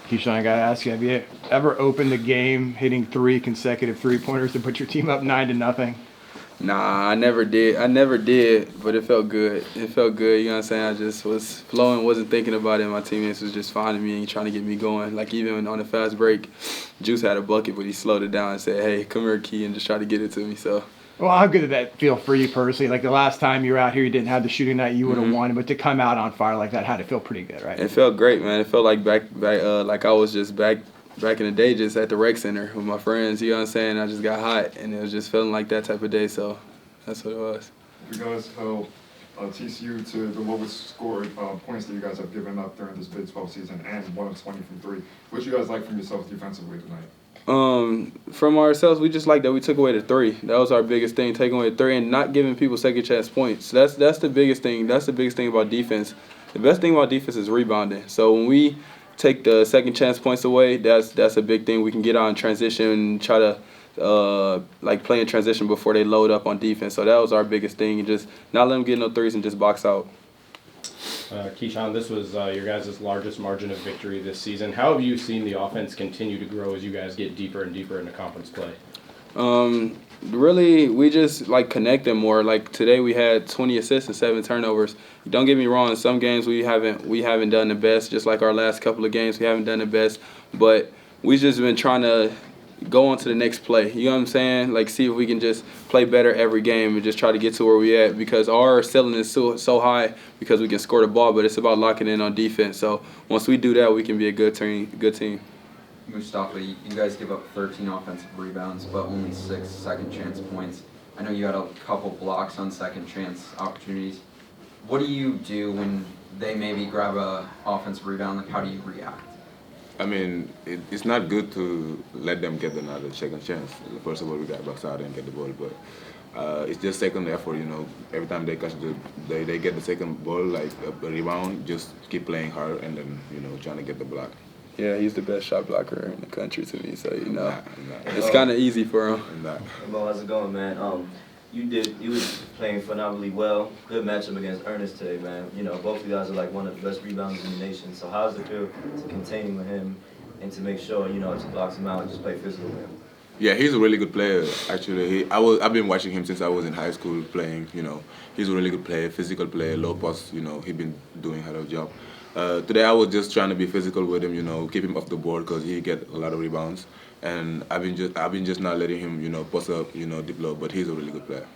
Keyshawn, I gotta ask you, have you ever opened a game hitting 3 consecutive three-pointers to put your team up 9-0? Nah, I never did. But it felt good. It felt good, you know what I'm saying? I just was flowing, wasn't thinking about it. My teammates was just finding me and trying to get me going. Like, even on the fast break, Juice had a bucket, but he slowed it down and said, hey, come here, Key, and just tried to get it to me, so. Well, how good did that feel for you personally? Like the last time you were out here, you didn't have the shooting night, you would have won, but to come out on fire like that had to feel pretty good, right? It felt great, man. It felt like like I was just back in the day, just at the rec center with my friends. You know what I'm saying? I just got hot, and it was just feeling like that type of day. So that's what it was. You guys held TCU to the lowest scored points that you guys have given up during this Big 12 season, and 1 of 20 from 3. What you guys like from yourselves defensively tonight? From ourselves, we just like that we took away the 3. That was our biggest thing, taking away the 3 and not giving people second chance points. That's the biggest thing. That's the biggest thing about defense. The best thing about defense is rebounding. So when we take the second chance points away, that's a big thing. We can get out in transition and try to like play in transition before they load up on defense. So that was our biggest thing, and just not let them get no 3s and just box out. Keyshawn, this was your guys' largest margin of victory this season. How have you seen the offense continue to grow as you guys get deeper and deeper into conference play? Really, we just like connecting more. Like today, we had 20 assists and 7 turnovers. Don't get me wrong. In some games, we haven't done the best. Just like our last couple of games, we haven't done the best. But we just been trying to go on to the next play. You know what I'm saying? Like, see if we can just play better every game and just try to get to where we at, because our ceiling is so high because we can score the ball, but it's about locking in on defense. So once we do that, we can be a good team. Moustapha, you guys give up 13 offensive rebounds, but only 6 second chance points. I know you had a couple blocks on second chance opportunities. What do you do when they maybe grab a offensive rebound? Like, how do you react? I mean, it's not good to let them get another second chance. First of all, we got box out and get the ball, but it's just second effort, you know. Every time they catch they get the second ball, like a rebound, just keep playing hard and then, you know, trying to get the block. Yeah, he's the best shot blocker in the country to me, so, you know, it's kind of easy for him. Hello, how's it going, man? You was playing phenomenally well. Good matchup against Ernest today, man. You know, both of you guys are like one of the best rebounders in the nation. So how does it feel to contain with him and to make sure, you know, to box him out and just play physical with him? Yeah, he's a really good player. Actually, I've been watching him since I was in high school playing. You know, he's a really good player, physical player, low post. You know, he's been doing a hell of a job. Today I was just trying to be physical with him. You know, keep him off the board because he get a lot of rebounds. And I've been just not letting him, you know, post up, you know, deep low. But he's a really good player.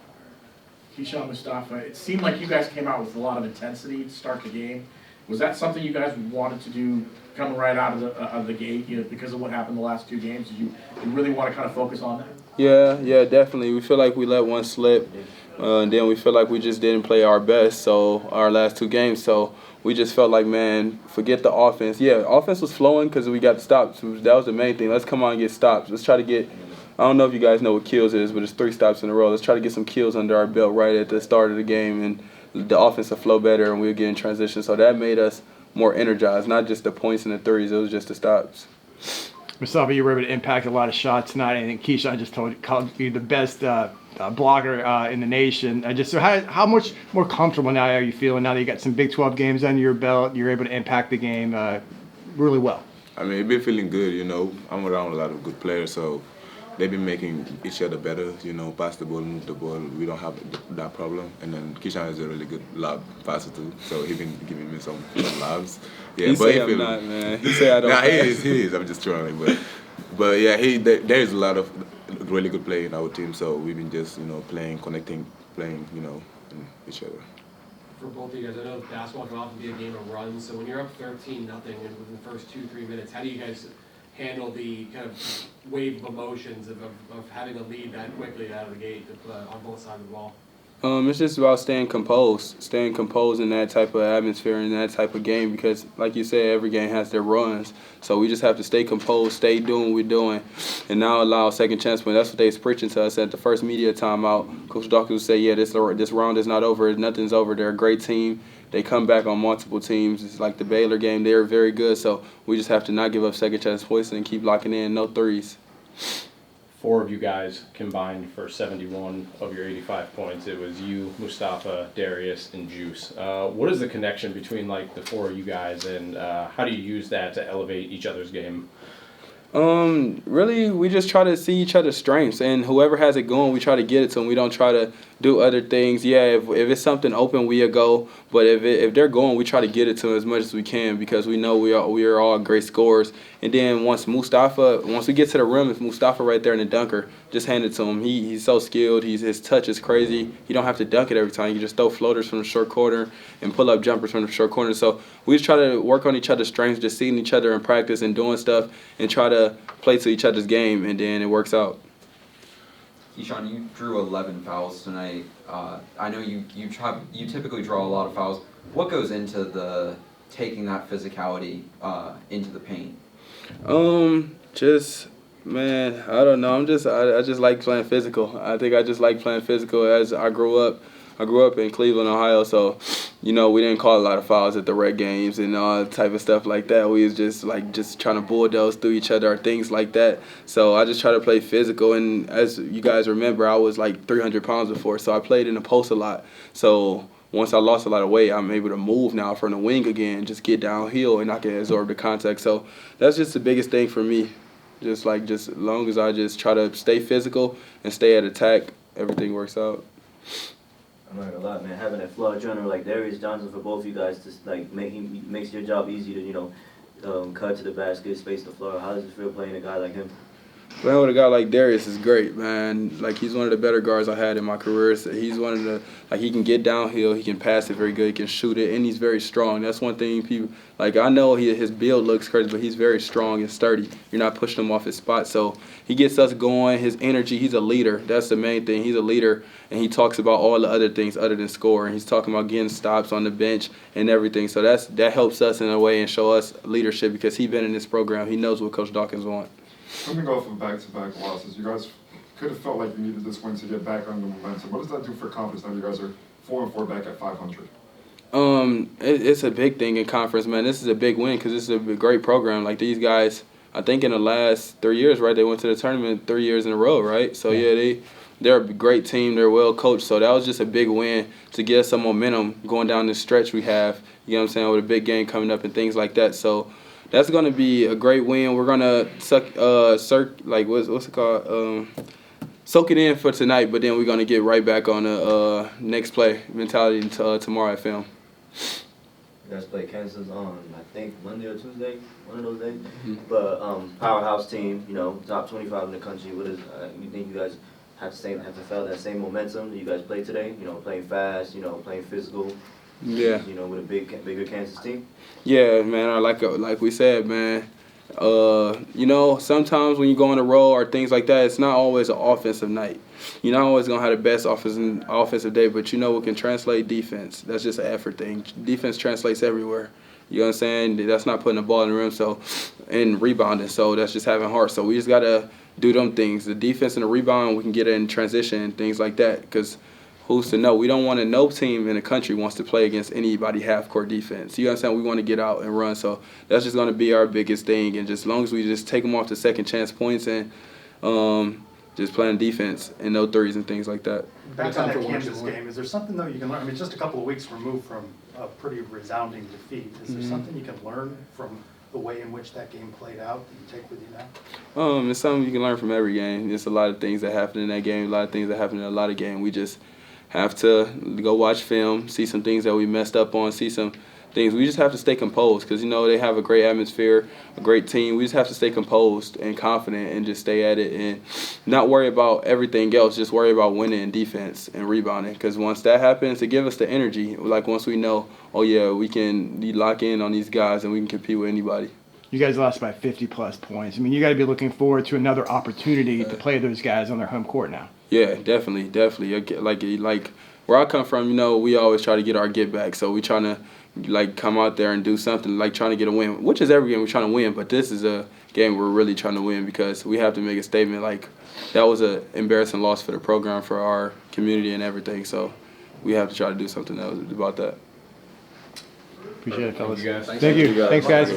Keyshawn, Moustapha, it seemed like you guys came out with a lot of intensity to start the game. Was that something you guys wanted to do coming right out of the gate, you know, because of what happened the last 2 games? Did you really want to kind of focus on that? Yeah, definitely. We feel like we let one slip, and then we feel like we just didn't play our best. So our last 2 games, so we just felt like, man, forget the offense. Yeah, offense was flowing because we got the stops. That was the main thing. Let's come on and get stops. Let's try to get. I don't know if you guys know what kills is, but it's 3 stops in a row. Let's try to get some kills under our belt right at the start of the game, and the offense will flow better, and we'll get in transition. So that made us more energized, not just the points and the 3s. It was just the stops. Moustapha, you were able to impact a lot of shots tonight. I think Keyshawn just called you the best blocker in the nation. So how much more comfortable now are you feeling now that you got some Big 12 games under your belt? You're able to impact the game really well. I mean, I've been feeling good, you know. I'm around a lot of good players, so they've been making each other better, you know, pass the ball, move the ball. We don't have that problem. And then Keyshawn is a really good lob passer too, so he's been giving me some lobs. Yeah, he but say I'm not, man. He say I don't. Nah, he is. I'm just trolling, but yeah, there is a lot of really good play in our team. So we've been just, you know, connecting, you know, each other. For both of you guys, I know basketball can often be a game of runs. So when you're up 13-0 within the first 2-3 minutes, how do you guys handle the kind of wave of emotions of having a lead that quickly out of the gate on both sides of the ball? It's just about staying composed in that type of atmosphere and that type of game, because, like you said, every game has their runs. So we just have to stay composed, stay doing what we're doing, and now allow second chance. But that's what they was preaching to us at the first media timeout. Coach Dawkins would say, yeah, this round is not over. Nothing's over. They're a great team. They come back on multiple teams. It's like the Baylor game. They're very good. So we just have to not give up second chance points and keep locking in. No 3s. 4 of you guys combined for 71 of your 85 points. It was you, Moustapha, Darius, and Juice. What is the connection between like the 4 of you guys, and how do you use that to elevate each other's game? Really, we just try to see each other's strengths, and whoever has it going, we try to get it to them. We don't try to do other things. Yeah, if it's something open, we'll go. But if they're going, we try to get it to them as much as we can because we know we are all great scorers. And then once we get to the rim, if Moustapha right there in the dunker, just hand it to him. He's so skilled. His touch is crazy. You don't have to dunk it every time. You can just throw floaters from the short corner and pull up jumpers from the short corner. So we just try to work on each other's strengths, just seeing each other in practice and doing stuff, and try to play to each other's game, and then it works out. Keyshawn, you drew 11 fouls tonight. I know you typically draw a lot of fouls. What goes into taking that physicality into the paint? Man, I don't know. I just like playing physical. I think I just like playing physical. As I grew up in Cleveland, Ohio, so we didn't call a lot of fouls at the rec games and all type of stuff like that. We was just trying to bulldoze through each other or things like that. So I just try to play physical. And as you guys remember, I was like 300 pounds before, so I played in the post a lot. So once I lost a lot of weight, I'm able to move now from the wing again, just get downhill and I can absorb the contact. So that's just the biggest thing for me. Just as long as I just try to stay physical and stay at attack, everything works out. I'm learning a lot, man. Having that floor general like Darius Johnson for both you guys, just like makes your job easy to cut to the basket, space the floor. How does it feel playing a guy like him? Playing with a guy like Darius is great, man. Like, he's one of the better guards I had in my career. So he's one of the, he can get downhill, he can pass it very good, he can shoot it, and he's very strong. That's one thing people, I know his build looks crazy, but he's very strong and sturdy. You're not pushing him off his spot. So he gets us going, his energy, he's a leader. That's the main thing. He's a leader, and he talks about all the other things other than scoring. He's talking about getting stops on the bench and everything. So that helps us in a way and show us leadership because he's been in this program. He knows what Coach Dawkins wants. Coming off of back-to-back losses, you guys could have felt like you needed this win to get back on the momentum. What does that do for confidence now you guys are 4-4 back at 500? It's a big thing in conference, man. This is a big win because this is a great program. Like, these guys, I think in the last 3 years, right, they went to the tournament 3 years in a row, right? So, yeah, they're a great team. They're well coached. So that was just a big win to get us some momentum going down this stretch we have, you know what I'm saying, with a big game coming up and things like that. So that's going to be a great win. We're going to soak it in for tonight, but then we're going to get right back on the next play mentality tomorrow at film. You guys play Kansas on, I think, Monday or Tuesday, one of those days. Mm-hmm. But powerhouse team, top 25 in the country. What is you think you guys have to feel that same momentum that you guys play today? Playing fast, playing physical. Yeah. With a bigger Kansas team. Yeah, man. Like we said, man. Sometimes when you go on the road or things like that, it's not always an offensive night. You're not always gonna have the best offensive day, but what can translate defense. That's just an effort thing. Defense translates everywhere. You know what I'm saying? That's not putting the ball in the rim, and rebounding. So that's just having heart. So we just gotta do them things. The defense and the rebound, we can get it in transition and things like that. Because who's to know? We don't want no team in the country wants to play against anybody half-court defense. You understand? We want to get out and run. So that's just going to be our biggest thing. And just as long as we just take them off the second chance points and just playing defense and no threes and things like that. Back on that Kansas game, is there something, though, you can learn? I mean, just a couple of weeks removed from a pretty resounding defeat. Is there something you can learn from the way in which that game played out that you take with you now? It's something you can learn from every game. There's a lot of things that happen in that game, a lot of things that happen in a lot of games. We just have to go watch film, see some things that we messed up on, see some things. We just have to stay composed because, they have a great atmosphere, a great team. We just have to stay composed and confident and just stay at it and not worry about everything else. Just worry about winning and defense and rebounding because once that happens, it gives us the energy. Like once we know, oh, yeah, we can lock in on these guys and we can compete with anybody. You guys lost by 50-plus points. I mean, you got to be looking forward to another opportunity to play those guys on their home court now. Yeah, definitely. Like where I come from, we always try to get our get back. So we trying to come out there and do something, trying to get a win, which is every game we're trying to win. But this is a game we're really trying to win because we have to make a statement. That was an embarrassing loss for the program, for our community and everything. So we have to try to do something about that. Appreciate it, fellas. Thank you guys. Thank you. Thanks, guys.